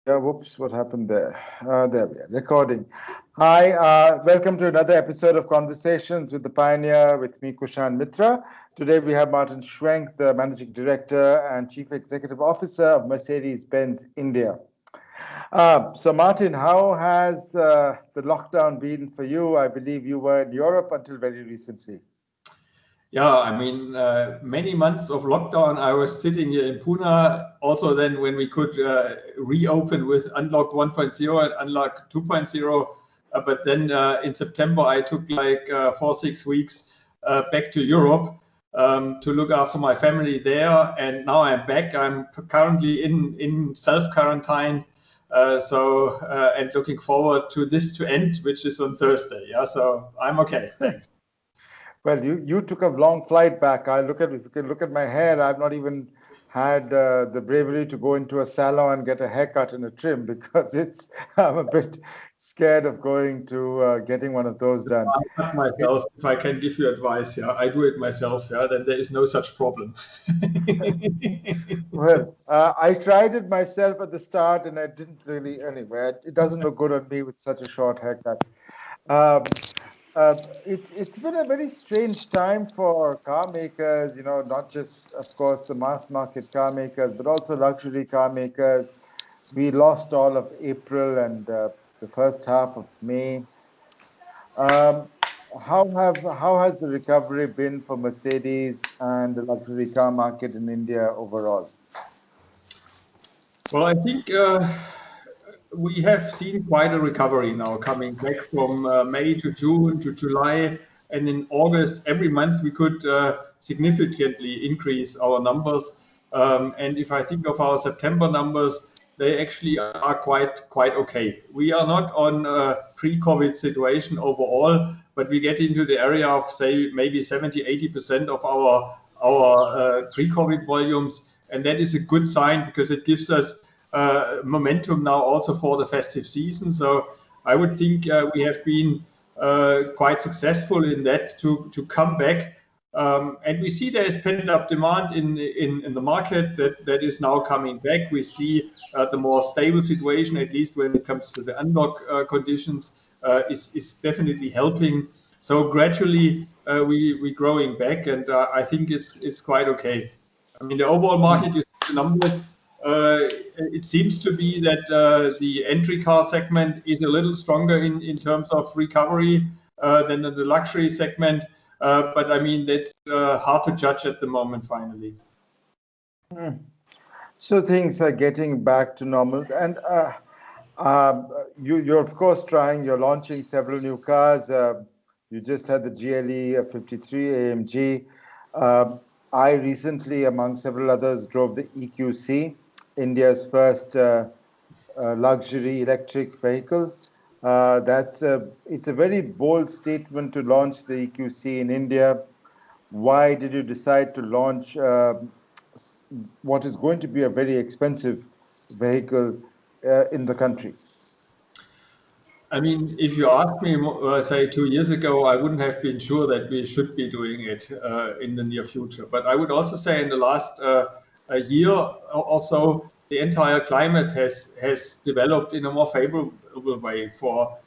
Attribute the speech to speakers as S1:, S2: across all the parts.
S1: Yeah, whoops, what happened there? There we are, recording. Hi, welcome to another episode of Conversations with the Pioneer with me, Kushan Mitra. Today we have Martin Schwenk, the Managing Director and Chief Executive Officer of Mercedes-Benz India. So, Martin, how has the lockdown been for you? I believe you were in Europe until very recently.
S2: Yeah, I mean, many months of lockdown, I was sitting here in Pune. Also, then when we could reopen with Unlock 1.0 and Unlock 2.0. But then in September, I took like 4, 6 weeks back to Europe to look after my family there. And now I'm back. I'm currently in self-quarantine. And looking forward to this to end, which is on Thursday. Yeah, so I'm okay. Thanks.
S1: Well, you took a long flight back. If you can look at my hair, I've not even had the bravery to go into a salon and get a haircut and a trim because I'm a bit scared of going to getting one of those done.
S2: I cut myself. If I can give you advice, yeah, I do it myself. Yeah, then there is no such problem.
S1: Well, I tried it myself at the start and I didn't really, anyway, it doesn't look good on me with such a short haircut. Um, it's been a very strange time for car makers, not just, of course, the mass market car makers, but also luxury car makers. We lost all of April and the first half of May. Um, how has the recovery been for Mercedes and the luxury car market in India overall?
S2: Well, I think we have seen quite a recovery now coming back from May to June to July. And in August, every month we could significantly increase our numbers. And if I think of our September numbers, they actually are quite okay. We are not on a pre-COVID situation overall, but we get into the area of, say, maybe 70-80% of our pre-COVID volumes. And that is a good sign because it gives us momentum now also for the festive season. So I would think we have been quite successful in that to come back. And we see there is pent-up demand in the market that is now coming back. We see the more stable situation, at least when it comes to the unlock conditions, is definitely helping. So gradually we growing back, and I think it's quite okay. I mean, the overall market, you see the numbers. It seems to be that the entry car segment is a little stronger in terms of recovery than the luxury segment. But I mean, that's hard to judge at the moment, finally.
S1: So things are getting back to normal, and you're of course you're launching several new cars. You just had the GLE 53 AMG. I recently, among several others, drove the EQC, India's first luxury electric vehicle. It's a very bold statement to launch the EQC in India. Why did you decide to launch what is going to be a very expensive vehicle in the country?
S2: I mean, if you asked me, say 2 years ago, I wouldn't have been sure that we should be doing it in the near future. But I would also say in the last a year or so, the entire climate has developed in a more favorable way for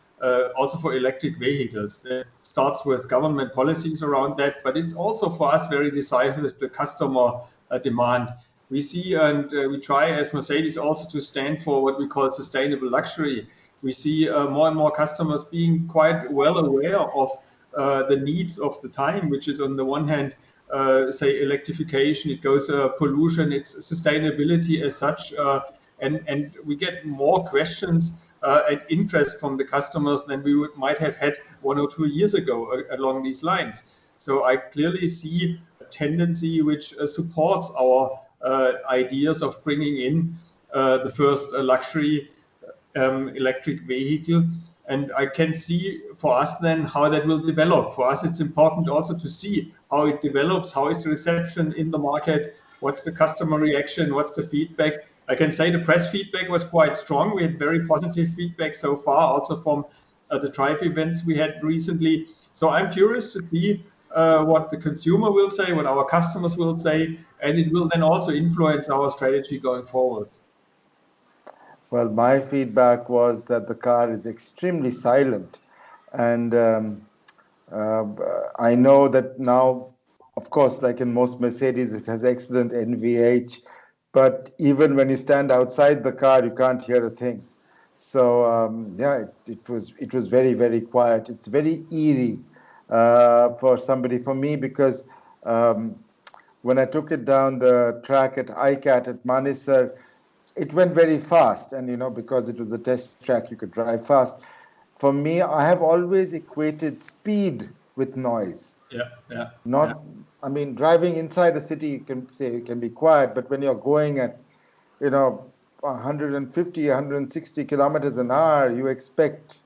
S2: also for electric vehicles. It starts with government policies around that, but it's also for us very decisive the customer demand. We see and we try as Mercedes also to stand for what we call sustainable luxury. We see more and more customers being quite well aware of the needs of the time, which is on the one hand, say electrification, it goes pollution, it's sustainability as such, and we get more questions and interest from the customers than we might have had 1 or 2 years ago along these lines. So I clearly see a tendency which supports our ideas of bringing in the first luxury electric vehicle. And I can see for us then how that will develop. For us, it's important also to see how it develops, how is the reception in the market, what's the customer reaction, what's the feedback. I can say the press feedback was quite strong. We had very positive feedback so far, also from the drive events we had recently. So I'm curious to see what the consumer will say, what our customers will say, and it will then also influence our strategy going forward.
S1: Well, my feedback was that the car is extremely silent, and I know that now, of course, like in most Mercedes, it has excellent NVH, but even when you stand outside the car, you can't hear a thing. So yeah, it was very very quiet. It's very eerie for somebody, for me, because um, when I took it down the track at ICAT at Manesar, it went very fast, and because it was a test track, you could drive fast. For me, I have always equated speed with noise.
S2: Yeah, yeah, yeah.
S1: Not, I mean, driving inside a city, you can say you can be quiet, but when you're going at, 150, 160 kilometers an hour, you expect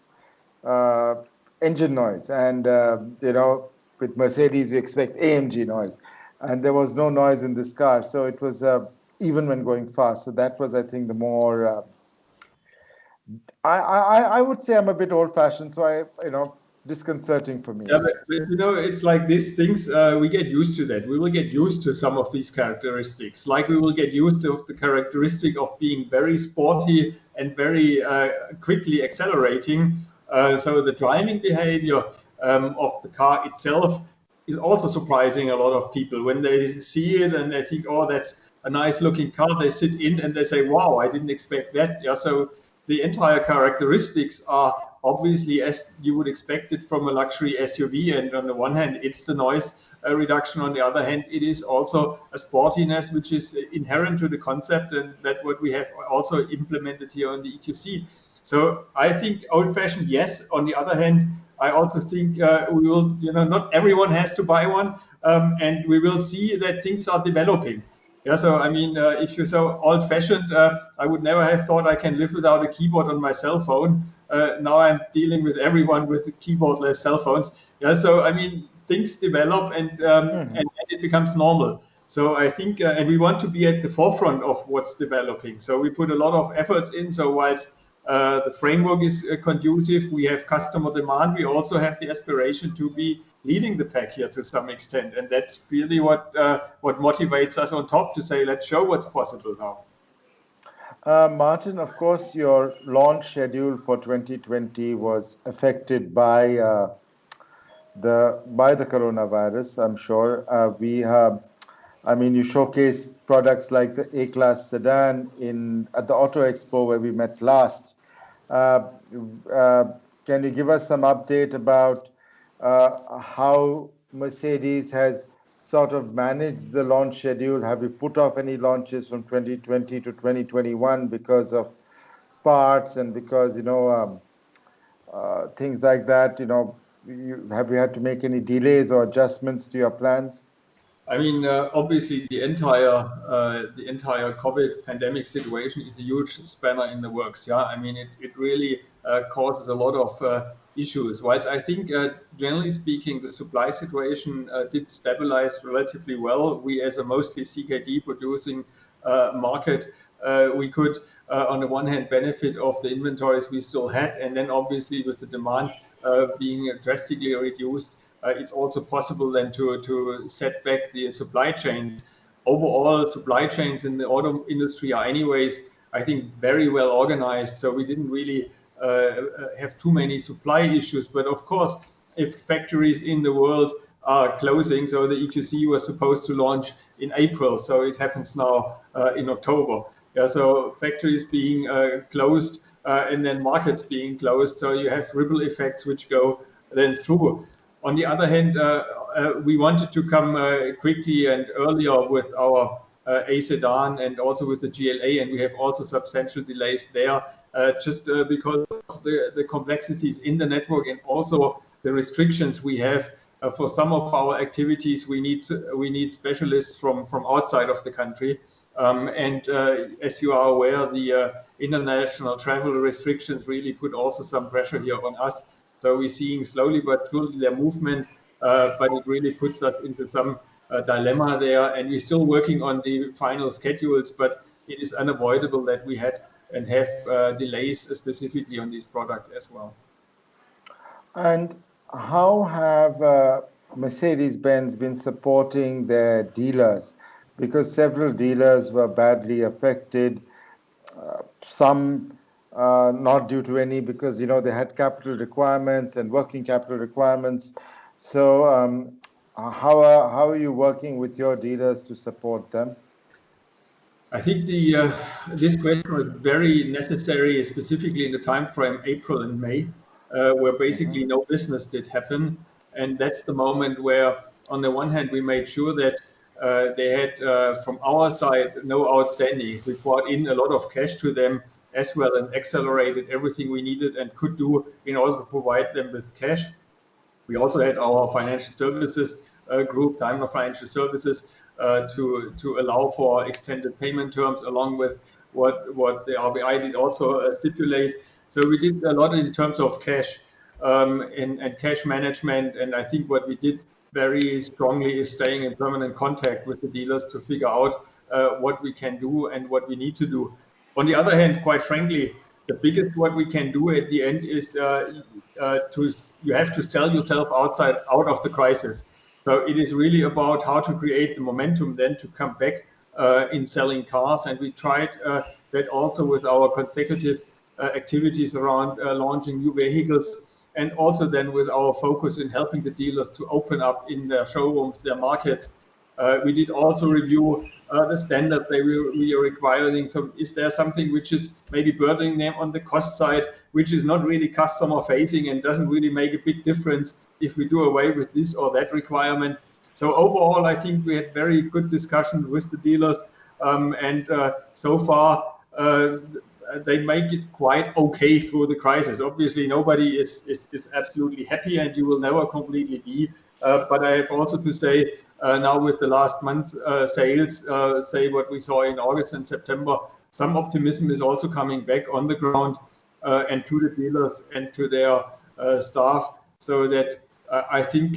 S1: uh, engine noise. And, with Mercedes, you expect AMG noise. And there was no noise in this car. So it was, even when going fast. So that was, I think, the more, I would say I'm a bit old fashioned. So disconcerting for me,
S2: Yeah,
S1: I
S2: but
S1: guess.
S2: it's like these things, we get used to that. We will get used to some of these characteristics. Like we will get used to the characteristic of being very sporty and very quickly accelerating. So the driving behavior of the car itself is also surprising a lot of people when they see it and they think, oh, that's a nice looking car. They sit in and they say, wow, I didn't expect that. Yeah, so the entire characteristics are obviously as you would expect it from a luxury SUV. And on the one hand, it's the noise reduction. On the other hand, it is also a sportiness which is inherent to the concept, and that what we have also implemented here on the EQC. So I think old-fashioned, yes. On the other hand, I also think we will, not everyone has to buy one, and we will see that things are developing. Yeah, so I mean, if you're so old-fashioned, I would never have thought I can live without a keyboard on my cell phone. Now I'm dealing with everyone with keyboardless cell phones. Yeah, so I mean, things develop and it becomes normal. So I think, and we want to be at the forefront of what's developing. So we put a lot of efforts in. So whilst the framework is conducive, we have customer demand. We also have the aspiration to be leading the pack here to some extent, and that's really what motivates us on top to say, let's show what's possible now.
S1: Martin, of course, your launch schedule for 2020 was affected by the coronavirus. I'm sure we have. I mean, you showcase products like the A-Class sedan in at the Auto Expo where we met last. Uh, uh, can you give us some update about how Mercedes has sort of managed the launch schedule? Have you put off any launches from 2020 to 2021 because of parts and because things like that? Have you had to make any delays or adjustments to your plans?
S2: I mean, obviously, the entire COVID pandemic situation is a huge spanner in the works. Yeah, I mean, it really causes a lot of issues. Whilst I think, generally speaking, the supply situation did stabilize relatively well. We, as a mostly CKD producing market, we could, on the one hand, benefit of the inventories we still had, and then obviously with the demand being drastically reduced, it's also possible then to set back the supply chains. Overall, supply chains in the auto industry are anyways, I think, very well organized. So we didn't really have too many supply issues. But of course, if factories in the world are closing, so the EQC was supposed to launch in April, so it happens now in October. Yeah, so factories being closed and then markets being closed, so you have ripple effects which go then through. On the other hand, we wanted to come quickly and earlier with our A sedan and also with the GLA, and we have also substantial delays there, just because of the complexities in the network and also the restrictions we have. For some of our activities, we need specialists from outside of the country. And as you are aware, the international travel restrictions really put also some pressure here on us. So we're seeing slowly but surely their movement, but it really puts us into some dilemma there. And we're still working on the final schedules, but it is unavoidable that we had and have delays specifically on these products as well.
S1: And how have Mercedes-Benz been supporting their dealers? Because several dealers were badly affected. Some not due to any, because they had capital requirements and working capital requirements. So how are you working with your dealers to support them?
S2: I think this question was very necessary, specifically in the time frame April and May, where basically no business did happen, and that's the moment where, on the one hand, we made sure that they had, from our side, no outstandings. We brought in a lot of cash to them as well and accelerated everything we needed and could do in order to provide them with cash. We also had our financial services group, Daimler Financial Services, to allow for extended payment terms, along with what the RBI did also stipulate. So we did a lot in terms of cash and cash management. And I think what we did very strongly is staying in permanent contact with the dealers to figure out what we can do and what we need to do. On the other hand, quite frankly, the biggest what we can do at the end is you have to sell yourself out of the crisis. So it is really about how to create the momentum then to come back in selling cars. And we tried that also with our consecutive activities around launching new vehicles, and also then with our focus in helping the dealers to open up in their showrooms, their markets. We did also review the standard we are requiring. So is there something which is maybe burdening them on the cost side, which is not really customer facing and doesn't really make a big difference if we do away with this or that requirement? So overall, I think we had very good discussions with the dealers, and so far they make it quite okay through the crisis. Obviously, nobody is absolutely happy, and you will never completely be. But I have also to say, now with the last month sales, say what we saw in August and September, some optimism is also coming back on the ground and to the dealers and to their staff, so that I think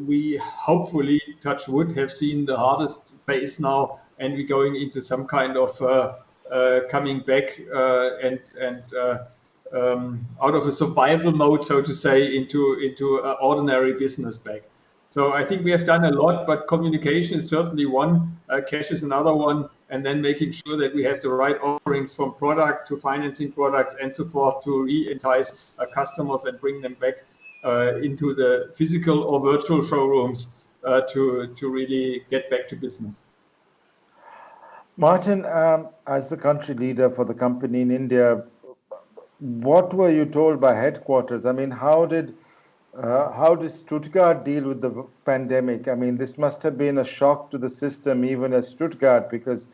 S2: we hopefully, touch wood, have seen the hardest phase now, and we're going into some kind of coming back and out of a survival mode, so to say, into ordinary business back. So I think we have done a lot, but communication is certainly one, cash is another one, and then making sure that we have the right offerings from product to financing products and so forth to re-entice customers and bring them back into the physical or virtual showrooms to really get back to business.
S1: Martin, as the country leader for the company in India, what were you told by headquarters? I mean, how did Stuttgart deal with the pandemic? I mean, this must have been a shock to the system, even as Stuttgart, because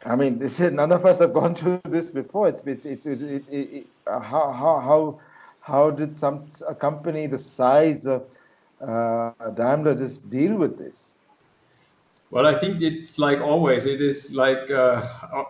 S1: I mean, none of us have gone through this before. How did a company the size of Daimler just deal with this?
S2: Well, I think it's like always. It is like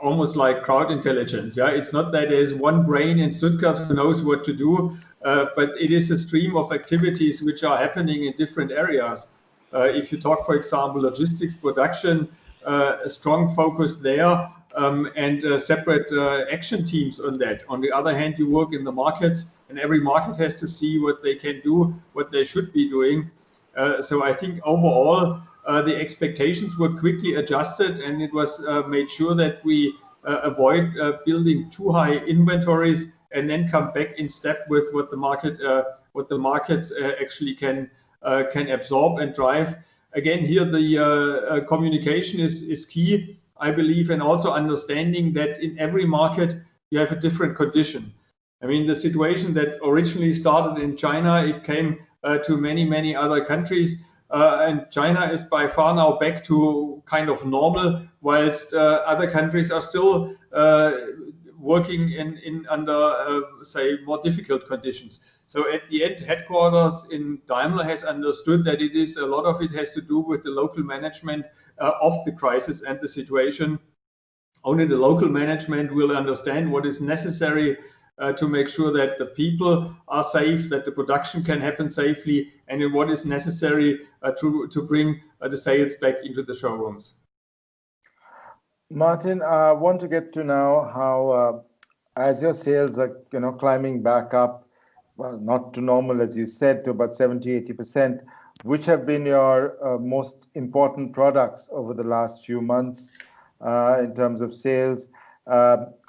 S2: almost like crowd intelligence. Yeah, it's not that there's one brain in Stuttgart who knows what to do, but it is a stream of activities which are happening in different areas. If you talk, for example, logistics, production, a strong focus there, and separate action teams on that. On the other hand, you work in the markets, and every market has to see what they can do, what they should be doing. So I think overall, the expectations were quickly adjusted, and it was made sure that we avoid building too high inventories and then come back in step with what the markets actually can absorb and drive. Again, here the communication is key, I believe, and also understanding that in every market you have a different condition. I mean, the situation that originally started in China, it came to many other countries. And China is by far now back to kind of normal, whilst other countries are still working in under, say, more difficult conditions. So at the end, headquarters in Daimler has understood that a lot of it has to do with the local management of the crisis and the situation. Only the local management will understand what is necessary to make sure that the people are safe, that the production can happen safely, and in what is necessary to bring the sales back into the showrooms.
S1: Martin, I want to get to now how, as your sales are climbing back up, well, not to normal, as you said, to about 70-80%, which have been your most important products over the last few months in terms of sales?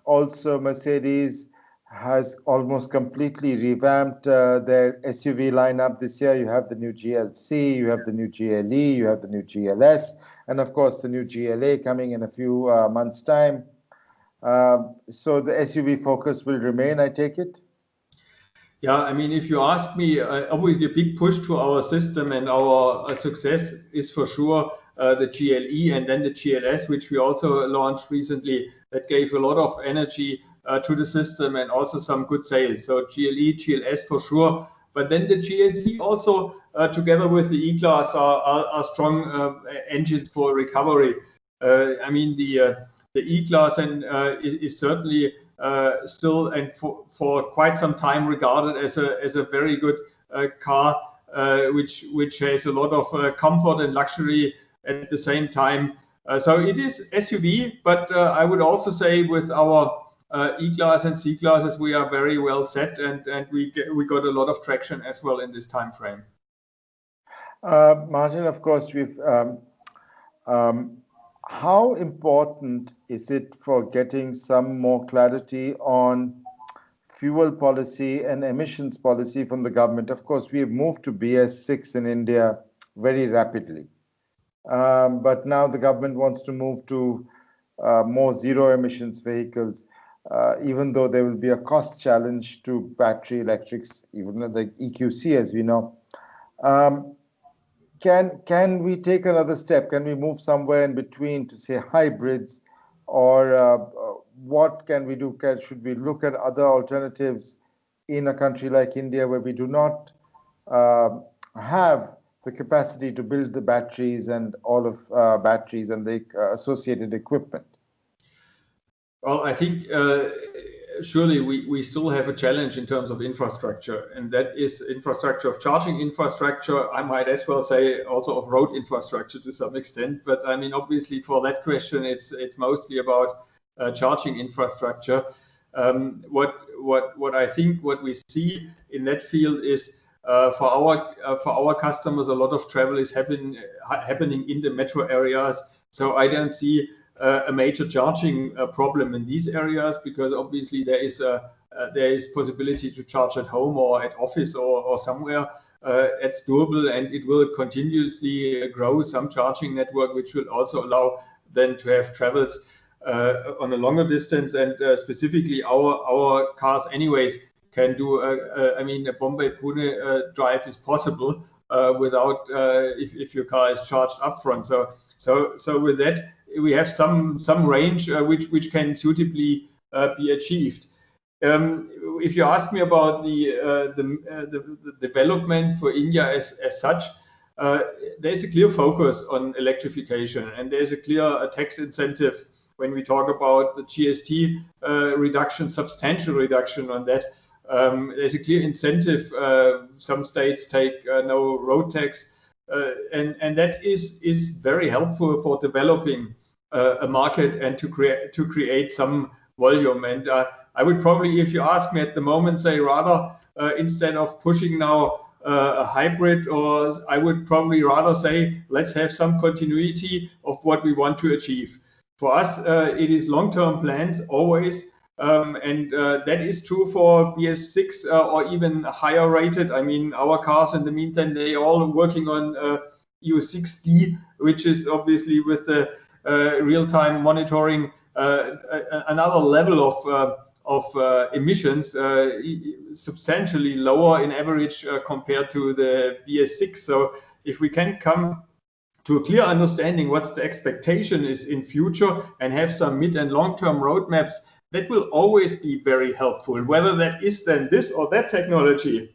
S1: Also, Mercedes, has almost completely revamped their SUV lineup this year. You have the new GLC, you have the new GLE, you have the new GLS, and of course the new GLA coming in a few months' time. So the SUV focus will remain, I take it?
S2: Yeah, I mean, if you ask me, obviously a big push to our system and our success is for sure the GLE and then the GLS, which we also launched recently. That gave a lot of energy to the system and also some good sales. So GLE, GLS for sure. But then the GLC also, together with the E-Class, are strong engines for recovery. I mean, the E-Class and is certainly still and for quite some time regarded as a very good car, which has a lot of comfort and luxury at the same time. So it is SUV, but I would also say with our E-Class and C-Classes, we are very well set, and we got a lot of traction as well in this time frame.
S1: Martin, of course, how important is it for getting some more clarity on fuel policy and emissions policy from the government? Of course, we have moved to BS6 in India very rapidly. But now the government wants to move to more zero emissions vehicles, even though there will be a cost challenge to battery electrics, even the EQC, as we know. Can we take another step? Can we move somewhere in between to say hybrids, or what can we do? Should we look at other alternatives in a country like India where we do not have the capacity to build the batteries and all of batteries and the associated equipment?
S2: Well, I think surely we still have a challenge in terms of infrastructure, and that is infrastructure of charging infrastructure. I might as well say also of road infrastructure to some extent. But I mean, obviously for that question, it's mostly about charging infrastructure. What I think what we see in that field is for our customers, a lot of travel is happening in the metro areas. So I don't see a major charging problem in these areas, because obviously there is possibility to charge at home or at office or somewhere. It's doable, and it will continuously grow some charging network, which will also allow then to have travels on a longer distance. And specifically our cars anyways can do I mean, a Bombay-Pune drive is possible without if your car is charged up front. So with that, we have some range which can suitably be achieved. If you ask me about the development for India as such, there's a clear focus on electrification, and there's a clear tax incentive when we talk about the GST reduction, substantial reduction on that. There's a clear incentive. Some states take no road tax, and that is very helpful for developing a market and to create some volume. And I would probably, if you ask me at the moment, say rather instead of pushing now a hybrid, or I would probably rather say let's have some continuity of what we want to achieve. For us, it is long-term plans always. And that is true for BS6 or even higher rated. I mean, our cars in the meantime, they all working on EU6D, which is obviously with the real-time monitoring another level of emissions, substantially lower in average compared to the BS6. So if we can come to a clear understanding what's the expectation is in future and have some mid and long-term roadmaps, that will always be very helpful. Whether that is then this or that technology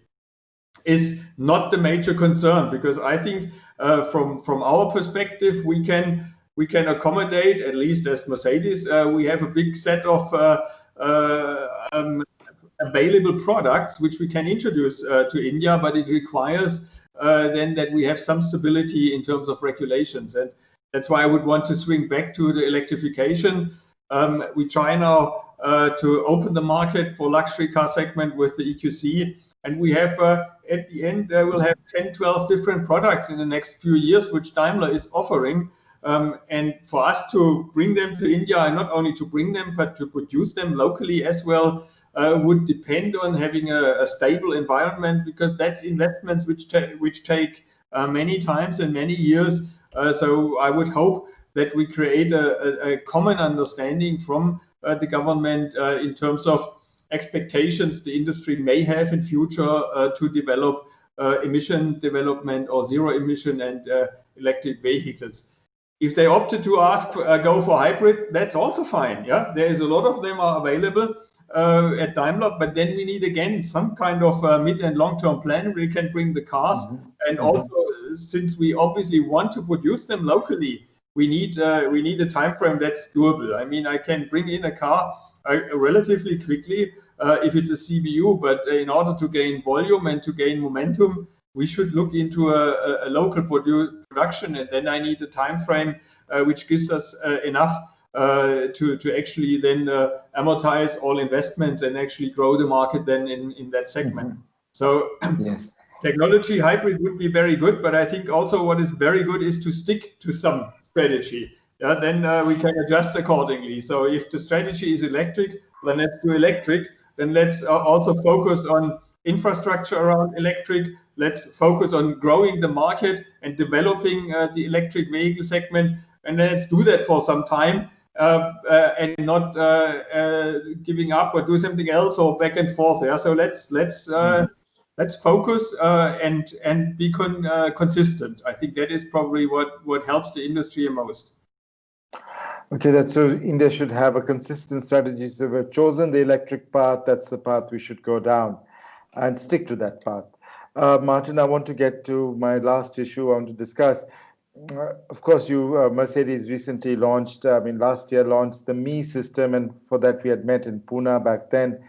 S2: is not the major concern, because I think from our perspective, we can accommodate, at least as Mercedes, we have a big set of available products which we can introduce to India, but it requires then that we have some stability in terms of regulations. And that's why I would want to swing back to the electrification. We try now to open the market for luxury car segment with the EQC. And we have, at the end, we'll have 10, 12 different products in the next few years, which Daimler is offering. And for us to bring them to India, and not only to bring them, but to produce them locally as well, would depend on having a stable environment, because that's investments which take many times and many years. So I would hope that we create a common understanding from the government in terms of expectations the industry may have in future to develop emission development or zero emission and electric vehicles. If they opted to go for hybrid, that's also fine. Yeah, there is a lot of them are available at Daimler, but then we need again some kind of mid and long-term plan. We can bring the cars, and also since we obviously want to produce them locally, we need a time frame that's doable. I mean, I can bring in a car relatively quickly if it's a CBU, but in order to gain volume and to gain momentum, we should look into a local production, and then I need a time frame which gives us enough to actually then amortize all investments and actually grow the market then in that segment. So
S1: yes.
S2: Technology hybrid would be very good, but I think also what is very good is to stick to some strategy. Yeah, then we can adjust accordingly. So if the strategy is electric, then let's do electric. Then let's also focus on infrastructure around electric. Let's focus on growing the market and developing the electric vehicle segment. And let's do that for some time and not giving up or do something else or back and forth. Yeah, so let's focus and be consistent. I think that is probably what helps the industry most.
S1: Okay, that's so India should have a consistent strategy. So we've chosen the electric path. That's the path we should go down and stick to that path. Martin, I want to get to my last issue I want to discuss. Of course, Mercedes recently launched, last year launched the Me system, and for that we had met in Pune back then.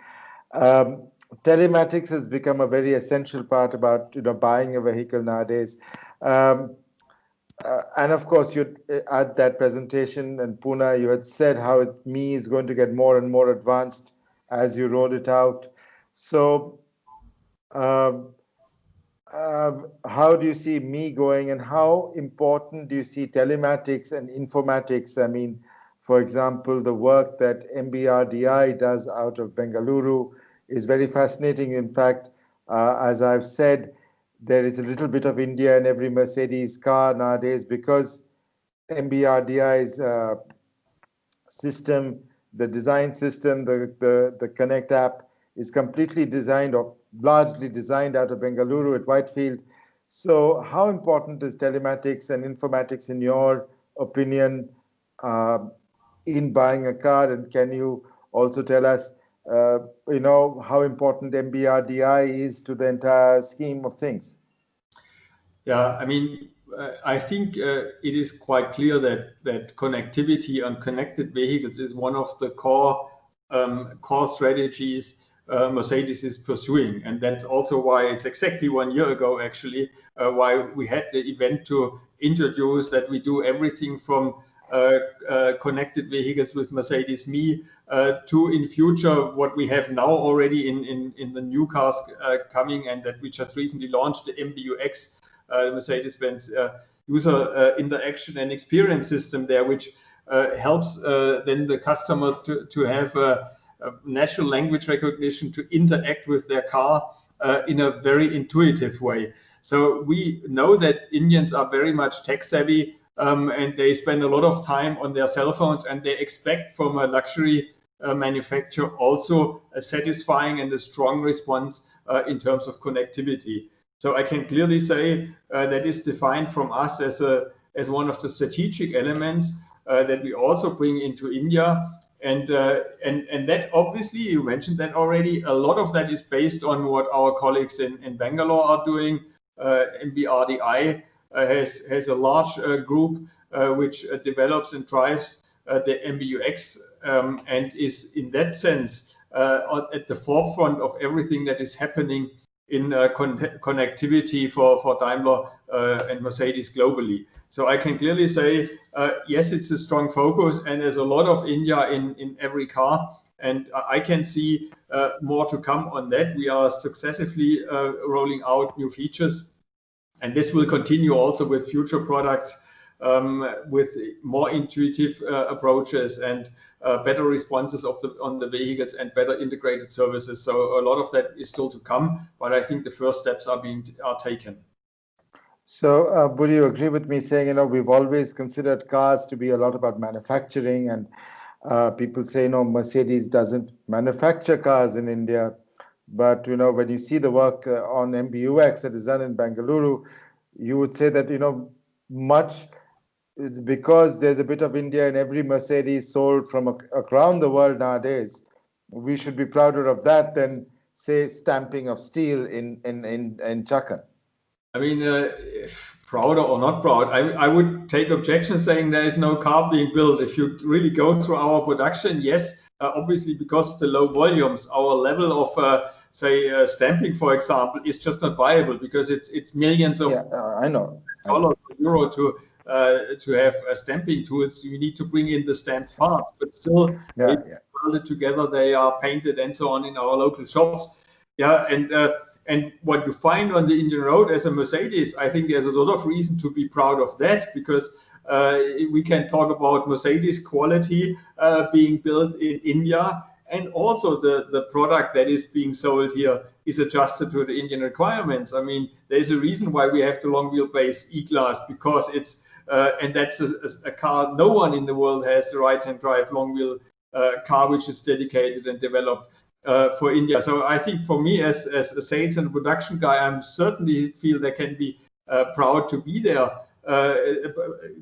S1: Telematics has become a very essential part about buying a vehicle nowadays. And of course, you at that presentation in Pune, you had said how Me is going to get more and more advanced as you roll it out. So how do you see Me going, and how important do you see telematics and informatics? I mean, for example, the work that MBRDI does out of Bengaluru is very fascinating. In fact, as I've said, there is a little bit of India in every Mercedes car nowadays, because MBRDI's system, the design system, the Connect app is completely designed or largely designed out of Bengaluru at Whitefield. So how important is telematics and informatics in your opinion in buying a car? And can you also tell us how important MBRDI is to the entire scheme of things?
S2: Yeah, I mean, I think it is quite clear that connectivity on connected vehicles is one of the core strategies Mercedes is pursuing, and that's also why it's exactly 1 year ago, actually, why we had the event to introduce that we do everything from connected vehicles with Mercedes Me to in future what we have now already in the new cars coming, and that we just recently launched, the MBUX, Mercedes-Benz user interaction and experience system there, which helps then the customer to have natural language recognition to interact with their car in a very intuitive way. So we know that Indians are very much tech savvy, and they spend a lot of time on their cell phones, and they expect from a luxury manufacturer also a satisfying and a strong response in terms of connectivity. So I can clearly say that is defined from us as one of the strategic elements that we also bring into India. And that obviously, you mentioned that already, a lot of that is based on what our colleagues in Bangalore are doing. MBRDI has a large group which develops and drives the MBUX and is in that sense at the forefront of everything that is happening in connectivity for Daimler and Mercedes globally. So I can clearly say, yes, it's a strong focus, and there's a lot of India in every car, and I can see more to come on that. We are successively rolling out new features, and this will continue also with future products with more intuitive approaches and better responses on the vehicles and better integrated services. So a lot of that is still to come, but I think the first steps are taken.
S1: So, would you agree with me saying, we've always considered cars to be a lot about manufacturing, and people say, Mercedes doesn't manufacture cars in India. But, when you see the work on MBUX that is done in Bengaluru, you would say that, much because there's a bit of India in every Mercedes sold from around the world nowadays. We should be prouder of that than, say, stamping of steel in Chakan.
S2: I mean, proud or not proud, I would take objection saying there is no car being built. If you really go through our production, yes, obviously because of the low volumes, our level of say stamping, for example, is just not viable because it's millions of dollars or euro to have stamping tools. You need to bring in the stamped parts, but still welded together, they are painted and so on in our local shops. Yeah, and what you find on the Indian road as a Mercedes, I think there's a lot of reason to be proud of that, because we can talk about Mercedes quality being built in India, and also the product that is being sold here is adjusted to the Indian requirements. I mean, there's a reason why we have the long wheelbase E-Class, because it's and that's a car no one in the world has, the right-hand drive long wheel car which is dedicated and developed for India. So I think for me as a sales and production guy, I'm certainly feel they can be proud to be there,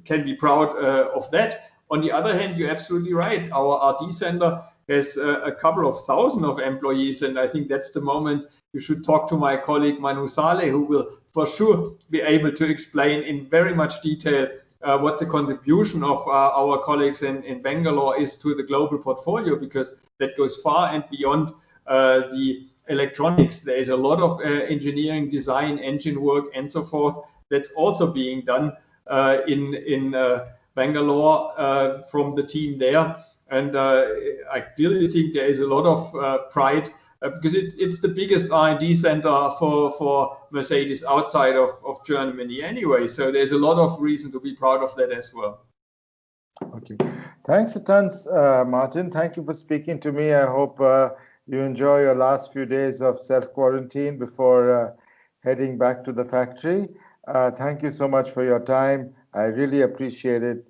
S2: can be proud of that. On the other hand, you're absolutely right. Our R&D center has a couple of thousand of employees, and I think that's the moment you should talk to my colleague Manu Saleh, who will for sure be able to explain in very much detail what the contribution of our colleagues in Bangalore is to the global portfolio, because that goes far and beyond the electronics. There is a lot of engineering, design, engine work, and so forth that's also being done in Bangalore from the team there. And I clearly think there is a lot of pride because it's the biggest R&D center for Mercedes outside of Germany anyway. So there's a lot of reason to be proud of that as well.
S1: Okay. Thanks a tons, Martin. Thank you for speaking to me. I hope you enjoy your last few days of self-quarantine before heading back to the factory. Thank you so much for your time. I really appreciate it.